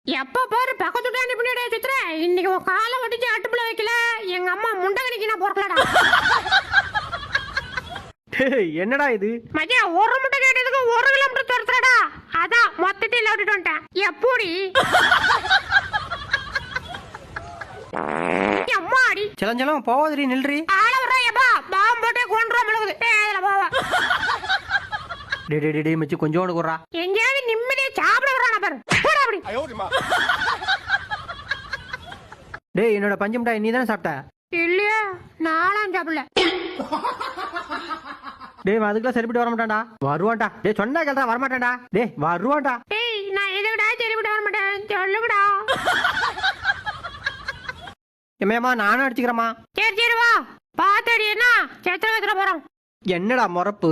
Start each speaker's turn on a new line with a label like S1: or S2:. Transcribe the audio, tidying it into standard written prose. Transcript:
S1: எப்ப பாரு பக்கத்து டாண்டி பின்னாடி சுத்துற. இன்னைக்கு உன் காலை ஒட்டிச்சு அடுப்புல வைக்கல, எங்க அம்மா முண்டகனிக்கு நான் பொறக்கலடா.
S2: என்னடா இது
S1: மச்சான், ஒரு முட்டை கேட்டதுக்கு 1 கிலோமீட்டர் துரத்துறடா. அதான் மொத்தத்தில் விட்டுட்டு வந்துட்டேன். எப்படி அம்மாடி
S2: செலஞ்சலம் போவாதரி நில்றி.
S1: ஆள வர்றாயப்பா, பாம்பு போட்டே கொன்றுவா மிளகுது. அதுல போவா.
S2: டே மச்சி கொஞ்சோண்டு குறா.
S1: எங்கேயாவது நிம்மதியா சாப்பிட வர்றான பாரு. போடா அப்படி.
S2: டேய் என்னோட பஞ்சு மிட்டாய் நீ தானே சாப்பிட்ட?
S1: இல்லையா, நானும் சாப்பிடல.
S2: டேய் அதுக்குலாம் சரிப்பட்டு வர மாட்டான்டா. வருவான்டா. டேய் சொன்னா கேட்டா வர மாட்டான்டா. டேய் வருவான்டா.
S1: டேய் நான் எதுக்குடா சரிப்பட்டு வர மாட்டேன் சொல்லுங்கடா.
S2: எம்மையம்மா நானும் அடிச்சுக்கிறேம்மா.
S1: சரி வா, பாத்தடி என்ன சேத்திர வைத்திர போறோம்.
S2: என்னடா முறப்பு.